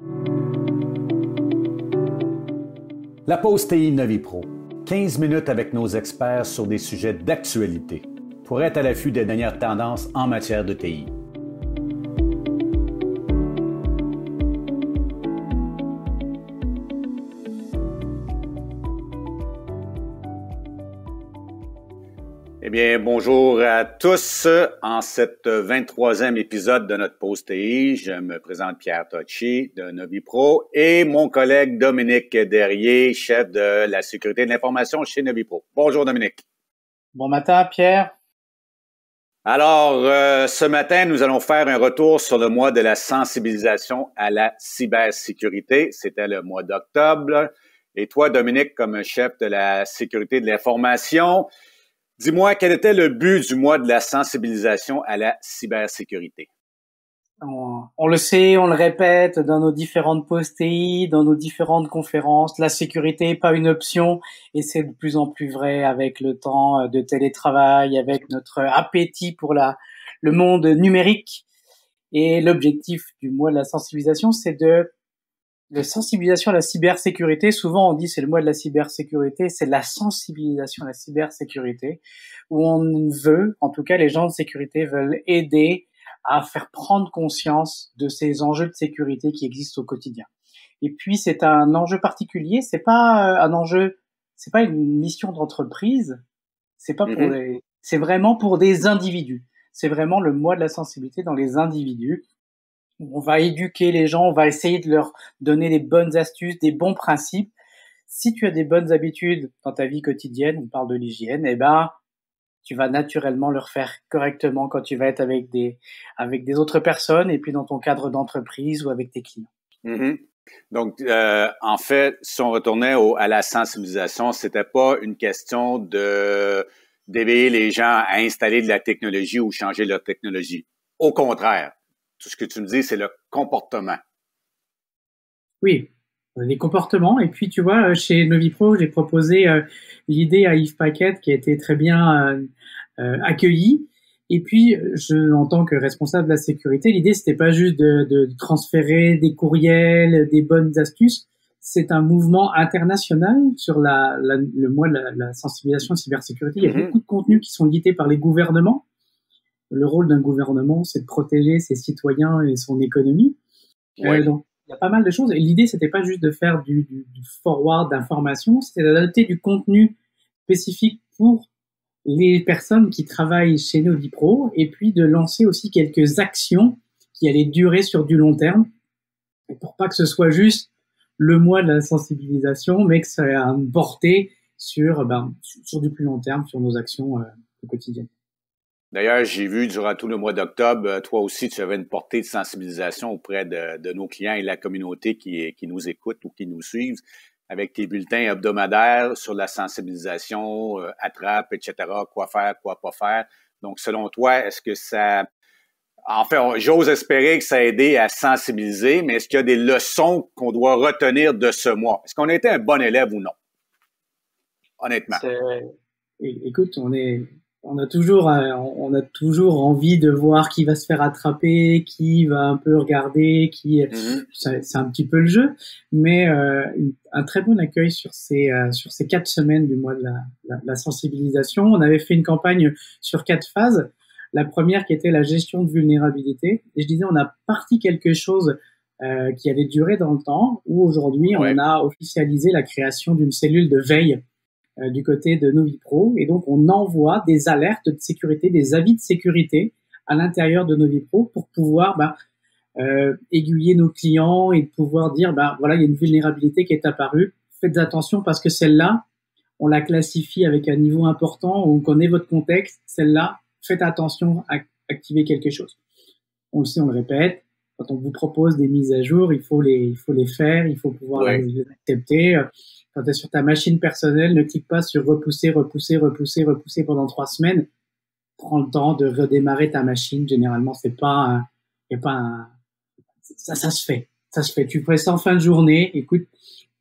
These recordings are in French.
La pause TI NoviPro. 15 minutes avec nos experts sur des sujets d'actualité pour être à l'affût des dernières tendances en matière de TI. Eh bien, bonjour à tous. En cet 23e épisode de notre pause TI, je me présente Pierre Tocci de NoviPro et mon collègue Dominique Derrier, chef de la sécurité de l'information chez NoviPro. Bonjour Dominique. Bon matin Pierre. Alors, ce matin, nous allons faire un retour sur le mois de la sensibilisation à la cybersécurité. C'était le mois d'octobre. Et toi, Dominique, comme chef de la sécurité de l'information, dis-moi, quel était le but du mois de la sensibilisation à la cybersécurité? On le sait, on le répète dans nos différentes pauses TI, dans nos différentes conférences, la sécurité n'est pas une option et c'est de plus en plus vrai avec le temps de télétravail, avec notre appétit pour le monde numérique. Et l'objectif du mois de la sensibilisation, c'est de sensibilisation à la cybersécurité. Souvent, on dit c'est le mois de la cybersécurité, c'est la sensibilisation à la cybersécurité, où on veut, en tout cas les gens de sécurité veulent aider à faire prendre conscience de ces enjeux de sécurité qui existent au quotidien. Et puis, c'est un enjeu particulier, c'est pas un enjeu, c'est pas une mission d'entreprise, c'est pas pour c'est vraiment pour des individus. C'est vraiment le mois de la sensibilité dans les individus. On va éduquer les gens, on va essayer de leur donner des bonnes astuces, des bons principes. Si tu as des bonnes habitudes dans ta vie quotidienne, on parle de l'hygiène, eh ben, tu vas naturellement le refaire correctement quand tu vas être avec des autres personnes et puis dans ton cadre d'entreprise ou avec tes clients. Donc, en fait, si on retournait à la sensibilisation, c'était pas une question d'éveiller les gens à installer de la technologie ou changer leur technologie. Au contraire. Tout ce que tu me dis, c'est le comportement. Oui, les comportements. Et puis, tu vois, chez NoviPro, j'ai proposé l'idée à Yves Paquette qui a été très bien accueillie. Et puis, en tant que responsable de la sécurité, l'idée, c'était pas juste de transférer des courriels, des bonnes astuces. C'est un mouvement international sur le mois de la sensibilisation à la cybersécurité. Il y a beaucoup de contenus qui sont guidés par les gouvernements. Le rôle d'un gouvernement, c'est de protéger ses citoyens et son économie. Oui. Donc, il y a pas mal de choses. Et l'idée, c'était pas juste de faire du forward d'informations, c'était d'adapter du contenu spécifique pour les personnes qui travaillent chez NoviPro et puis de lancer aussi quelques actions qui allaient durer sur du long terme pour pas que ce soit juste le mois de la sensibilisation, mais que ça ait une portée sur du plus long terme, sur nos actions quotidiennes. D'ailleurs, j'ai vu durant tout le mois d'octobre, toi aussi, tu avais une portée de sensibilisation auprès de nos clients et de la communauté qui nous écoute ou qui nous suivent avec tes bulletins hebdomadaires sur la sensibilisation, attrape, etc., quoi faire, quoi pas faire. Donc, selon toi, est-ce que ça... En fait, j'ose espérer que ça a aidé à sensibiliser, mais est-ce qu'il y a des leçons qu'on doit retenir de ce mois? Est-ce qu'on a été un bon élève ou non? Honnêtement. Écoute, on a toujours envie de voir qui va se faire attraper, qui va un peu regarder, c'est un petit peu le jeu, mais un très bon accueil sur ces 4 semaines du mois de la sensibilisation. On avait fait une campagne sur 4 phases. La première qui était la gestion de vulnérabilité, et je disais on a parti quelque chose qui allait durer dans le temps, où aujourd'hui on a officialisé la création d'une cellule de veille du côté de NoviPro, et donc on envoie des alertes de sécurité, des avis de sécurité à l'intérieur de NoviPro pour pouvoir aiguiller nos clients et pouvoir dire voilà, il y a une vulnérabilité qui est apparue, faites attention parce que celle-là, on la classifie avec un niveau important, on connaît votre contexte, celle-là, faites attention à activer quelque chose. On le sait, on le répète, quand on vous propose des mises à jour, il faut les faire, il faut pouvoir les accepter. Quand tu es sur ta machine personnelle, ne clique pas sur repousser pendant 3 semaines. Prends le temps de redémarrer ta machine. Généralement, ça se fait. Ça se fait. Tu fais ça en fin de journée. Écoute,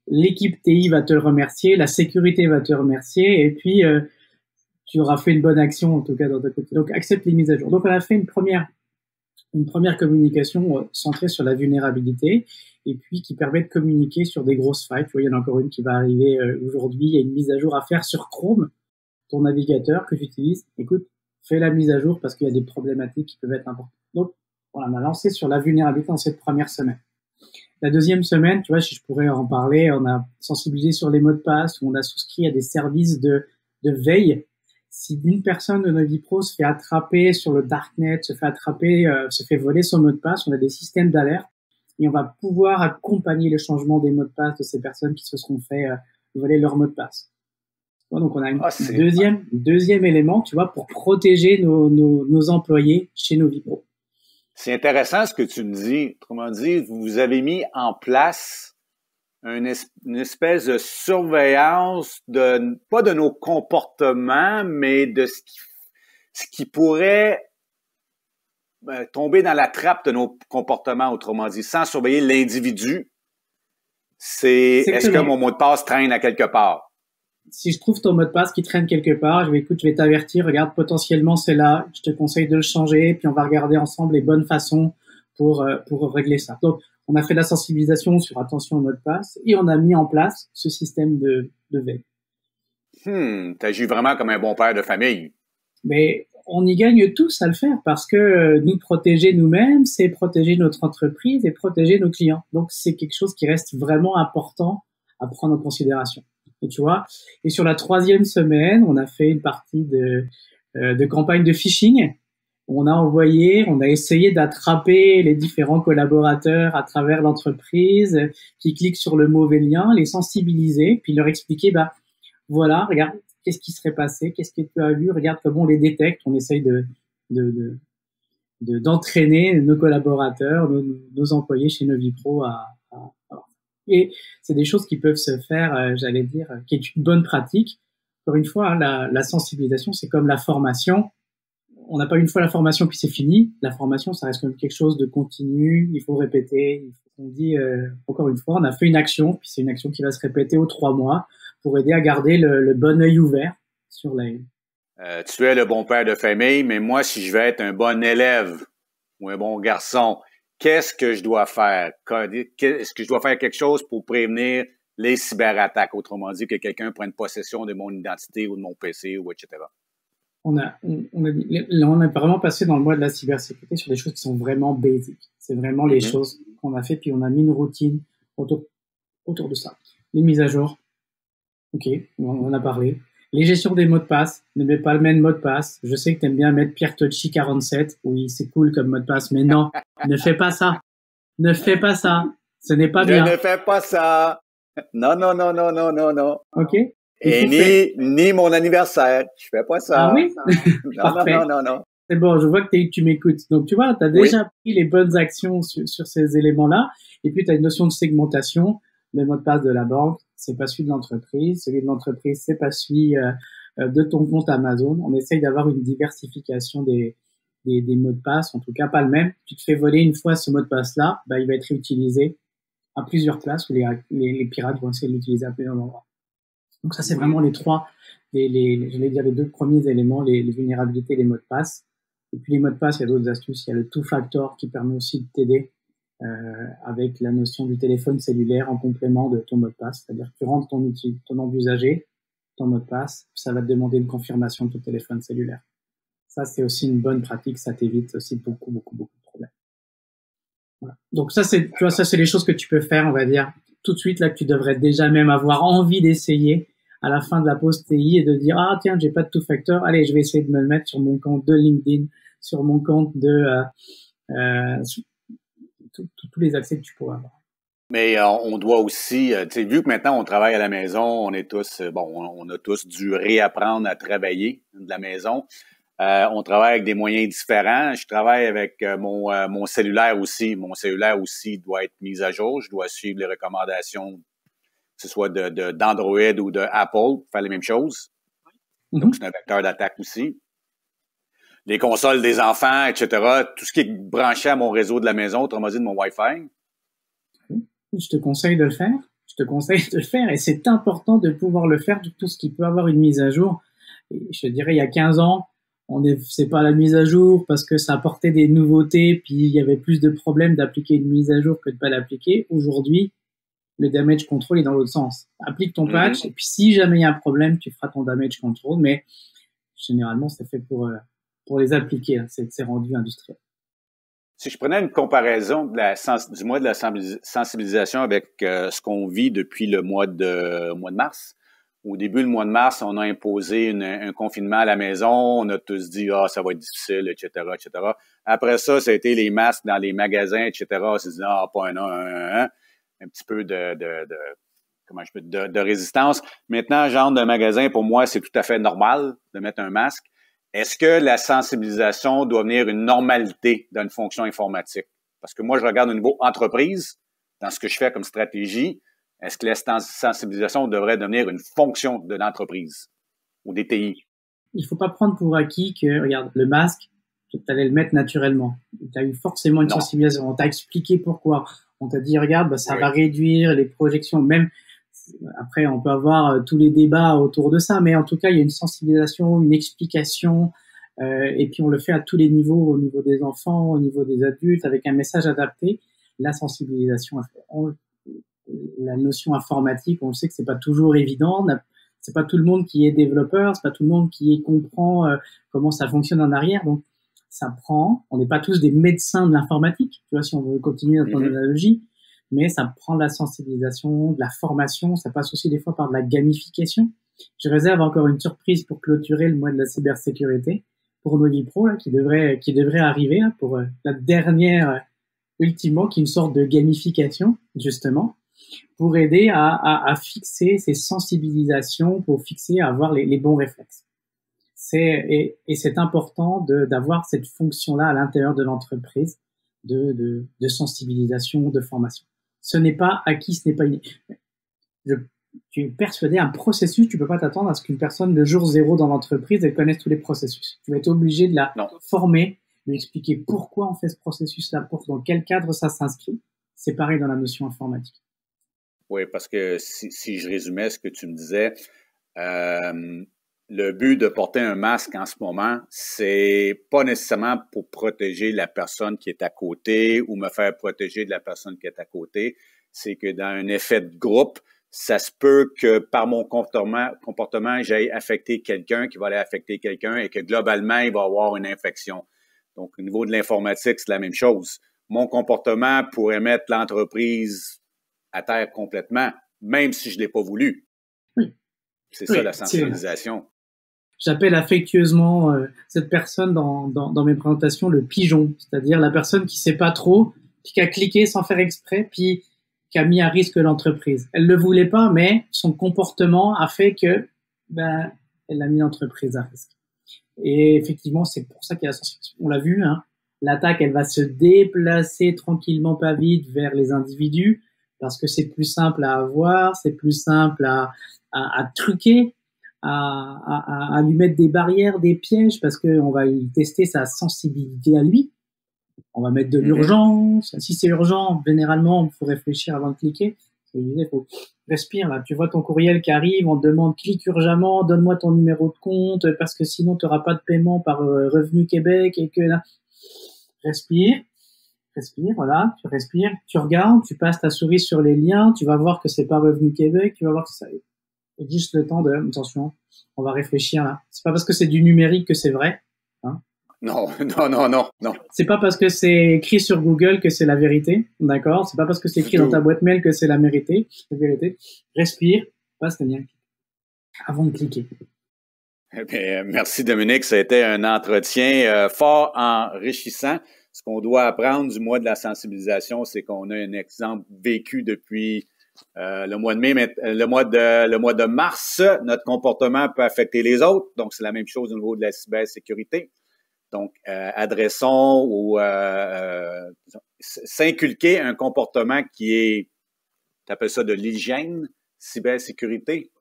l'équipe TI va te remercier, la sécurité va te remercier, et puis tu auras fait une bonne action en tout cas dans ta côté. Donc accepte les mises à jour. Donc on a fait une première une première communication centrée sur la vulnérabilité et puis qui permet de communiquer sur des grosses failles. Tu vois, il y en a encore une qui va arriver aujourd'hui. Il y a une mise à jour à faire sur Chrome, ton navigateur que j'utilise. Écoute, fais la mise à jour parce qu'il y a des problématiques qui peuvent être importantes. Donc, voilà, on a lancé sur la vulnérabilité dans cette première semaine. La deuxième semaine, tu vois, si je pourrais en parler, on a sensibilisé sur les mots de passe, on a souscrit à des services de veille. Si une personne de Novipro se fait attraper sur le darknet, se fait voler son mot de passe, on a des systèmes d'alerte et on va pouvoir accompagner le changement des mots de passe de ces personnes qui se seront fait voler leur mot de passe. Donc on a un deuxième élément, tu vois, pour protéger nos employés chez Novipro. C'est intéressant ce que tu me dis. Autrement dit, vous avez mis en place une espèce de surveillance pas de nos comportements, mais de ce qui pourrait tomber dans la trappe de nos comportements, autrement dit, sans surveiller l'individu. Est-ce que mon mot de passe traîne à quelque part? Si je trouve ton mot de passe qui traîne quelque part, je vais t'avertir, regarde, potentiellement c'est là, je te conseille de le changer, puis on va regarder ensemble les bonnes façons pour régler ça. Donc, on a fait de la sensibilisation sur attention au mot de passe et on a mis en place ce système de veille. T'agis vraiment comme un bon père de famille. Mais on y gagne tous à le faire parce que nous protéger nous-mêmes, c'est protéger notre entreprise et protéger nos clients. Donc, c'est quelque chose qui reste vraiment important à prendre en considération. Et tu vois, et sur la troisième semaine, on a fait une partie de campagne de phishing. On a essayé d'attraper les différents collaborateurs à travers l'entreprise qui cliquent sur le mauvais lien, les sensibiliser, puis leur expliquer, voilà, regarde, qu'est-ce qui serait passé, qu'est-ce que tu as vu, regarde comment on les détecte. On essaye d'entraîner nos collaborateurs, nos employés chez Novipro et c'est des choses qui peuvent se faire, j'allais dire, qui est une bonne pratique. Encore une fois, la sensibilisation, c'est comme la formation. On n'a pas une fois la formation puis c'est fini. La formation, ça reste comme quelque chose de continu. Il faut répéter. On dit, encore une fois, on a fait une action, puis c'est une action qui va se répéter aux 3 mois pour aider à garder le bon œil ouvert sur tu es le bon père de famille, mais moi, si je veux être un bon élève ou un bon garçon, qu'est-ce que je dois faire? Est-ce que je dois faire quelque chose pour prévenir les cyberattaques? Autrement dit, que quelqu'un prenne possession de mon identité ou de mon PC ou etc. On a vraiment passé dans le mois de la cybersécurité sur des choses qui sont vraiment basiques. C'est vraiment les choses qu'on a fait, puis on a mis une routine autour de ça. Les mises à jour. OK, on en a parlé. Les gestions des mots de passe, ne mets pas le même mot de passe. Je sais que tu aimes bien mettre Pierre Tocci 47. Oui, c'est cool comme mot de passe, mais non, ne fais pas ça. Ne fais pas ça. Ce n'est pas bien. Je ne fais pas ça. Non. OK. Et ni mon anniversaire. Je fais pas ça. Ah oui? Non. C'est bon, je vois que tu m'écoutes. Donc, tu vois, tu as déjà pris les bonnes actions sur ces éléments-là. Et puis, tu as une notion de segmentation. Le mot de passe de la banque, c'est pas celui de l'entreprise. Celui de l'entreprise, c'est pas celui de ton compte Amazon. On essaye d'avoir une diversification des mots de passe, en tout cas pas le même. Tu te fais voler une fois ce mot de passe-là, il va être réutilisé à plusieurs places où les pirates vont essayer de l'utiliser à plusieurs endroits. Donc ça, c'est vraiment les deux premiers éléments, les vulnérabilités, les mots de passe. Et puis les mots de passe, il y a d'autres astuces. Il y a le two-factor qui permet aussi de t'aider avec la notion du téléphone cellulaire en complément de ton mot de passe. C'est-à-dire que tu rentres ton nom d'usager, ton mot de passe, ça va te demander une confirmation de ton téléphone cellulaire. Ça, c'est aussi une bonne pratique. Ça t'évite aussi beaucoup de problèmes. Voilà. Donc ça, c'est les choses que tu peux faire, on va dire, tout de suite, là, que tu devrais déjà même avoir envie d'essayer à la fin de la pause TI et de dire, ah, tiens, j'ai pas de two-factor. Allez, je vais essayer de me le mettre sur mon compte de LinkedIn, sur mon compte tous les accès que tu pourras avoir. Mais on doit aussi, vu que maintenant on travaille à la maison, on est tous, on a tous dû réapprendre à travailler de la maison. On travaille avec des moyens différents. Je travaille avec mon cellulaire aussi. Mon cellulaire aussi doit être mis à jour. Je dois suivre les recommandations, que ce soit d'Android ou de Apple, pour faire les mêmes choses. Donc, c'est un vecteur d'attaque aussi. Les consoles des enfants, etc. Tout ce qui est branché à mon réseau de la maison, autrement dit de mon Wi-Fi. Je te conseille de le faire. Et c'est important de pouvoir le faire, tout ce qui peut avoir une mise à jour. Et je te dirais, il y a 15 ans, c'est pas la mise à jour parce que ça apportait des nouveautés, puis il y avait plus de problèmes d'appliquer une mise à jour que de pas l'appliquer. Aujourd'hui, le damage control est dans l'autre sens. Applique ton patch, et puis si jamais il y a un problème, tu feras ton damage control, mais généralement, c'est fait pour les appliquer, hein. C'est rendu industriel. Si je prenais une comparaison du mois de la sensibilisation avec ce qu'on vit depuis le mois de mars, au début, le mois de mars, on a imposé un confinement à la maison. On a tous dit, ça va être difficile, etc., etc. Après ça a été les masques dans les magasins, etc. On s'est dit, pas un petit peu de résistance. Maintenant, genre de magasin, pour moi, c'est tout à fait normal de mettre un masque. Est-ce que la sensibilisation doit venir une normalité dans une fonction informatique? Parce que moi, je regarde au niveau entreprise, dans ce que je fais comme stratégie. Est-ce que la sensibilisation devrait devenir une fonction de l'entreprise ou des TI? Il faut pas prendre pour acquis que, regarde, le masque, tu allais le mettre naturellement. Tu as eu forcément une sensibilisation. On t'a expliqué pourquoi. On t'a dit, regarde, ça va réduire les projections. Même après, on peut avoir tous les débats autour de ça, mais en tout cas, il y a une sensibilisation, une explication, et puis on le fait à tous les niveaux, au niveau des enfants, au niveau des adultes, avec un message adapté. La sensibilisation, la notion informatique, on sait que c'est pas toujours évident. C'est pas tout le monde qui est développeur, c'est pas tout le monde qui comprend comment ça fonctionne en arrière. Donc, ça prend. On n'est pas tous des médecins de l'informatique, tu vois, si on veut continuer notre analogie, mais ça prend de la sensibilisation, de la formation. Ça passe aussi des fois par de la gamification. Je réserve encore une surprise pour clôturer le mois de la cybersécurité pour nos Vipro là, qui devrait arriver là, pour la dernière, ultimement, qui est une sorte de gamification justement, pour aider à fixer ces sensibilisations, pour fixer, à avoir les bons réflexes. Et c'est important d'avoir cette fonction-là à l'intérieur de l'entreprise de sensibilisation, de formation. Ce n'est pas acquis, ce n'est pas inné. Tu es persuadé, un processus, tu peux pas t'attendre à ce qu'une personne, le jour zéro dans l'entreprise, elle connaisse tous les processus. Tu vas être obligé de la former, de lui expliquer pourquoi on fait ce processus-là, dans quel cadre ça s'inscrit. C'est pareil dans la notion informatique. Oui, parce que si je résumais ce que tu me disais, le but de porter un masque en ce moment, c'est pas nécessairement pour protéger la personne qui est à côté ou me faire protéger de la personne qui est à côté. C'est que dans un effet de groupe, ça se peut que par mon comportement, j'aille affecter quelqu'un qui va aller affecter quelqu'un et que globalement, il va avoir une infection. Donc, au niveau de l'informatique, c'est la même chose. Mon comportement pourrait mettre l'entreprise à terre complètement, même si je l'ai pas voulu. Oui. C'est ça la sensibilisation. J'appelle affectueusement cette personne dans mes présentations le pigeon, c'est-à-dire la personne qui sait pas trop, qui a cliqué sans faire exprès, puis qui a mis à risque l'entreprise. Elle le voulait pas, mais son comportement a fait que elle a mis l'entreprise à risque. Et effectivement, c'est pour ça qu'il y a la sensibilisation. On l'a vu, hein, l'attaque, elle va se déplacer tranquillement, pas vite, vers les individus, parce que c'est plus simple à avoir, c'est plus simple à truquer, à lui mettre des barrières, des pièges, parce que on va y tester sa sensibilité à lui. On va mettre de l'urgence. Si c'est urgent, généralement, il faut réfléchir avant de cliquer. Il faut respire là. Tu vois ton courriel qui arrive, on te demande clique urgemment, donne-moi ton numéro de compte parce que sinon tu n'auras pas de paiement par Revenu Québec et que là, respire, voilà, tu respires, tu regardes, tu passes ta souris sur les liens, tu vas voir que c'est pas Revenu Québec, tu vas voir que ça est juste le temps attention, on va réfléchir là. C'est pas parce que c'est du numérique que c'est vrai, hein. Non. C'est pas parce que c'est écrit sur Google que c'est la vérité, d'accord? C'est pas parce que c'est écrit dans ta boîte mail que c'est la vérité. Respire, passe le lien avant de cliquer. Eh bien, merci Dominique, ça a été un entretien fort enrichissant. Ce qu'on doit apprendre du mois de la sensibilisation, c'est qu'on a un exemple vécu depuis le mois de mai, mais le mois de mars. Notre comportement peut affecter les autres, donc c'est la même chose au niveau de la cybersécurité. Donc, adressons ou s'inculquer un comportement qui est, tu appelles ça de l'hygiène, cybersécurité,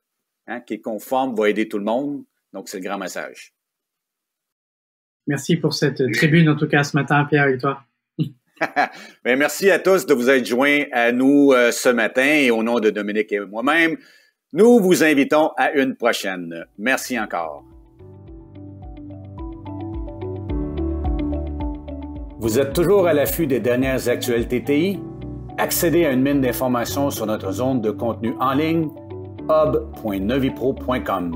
hein, qui est conforme, va aider tout le monde. Donc, c'est le grand message. Merci pour cette tribune, en tout cas, ce matin, Pierre, et toi. Bien, merci à tous de vous être joints à nous ce matin et au nom de Dominique et moi-même, nous vous invitons à une prochaine. Merci encore. Vous êtes toujours à l'affût des dernières actualités TI? Accédez à une mine d'informations sur notre zone de contenu en ligne hub.novipro.com.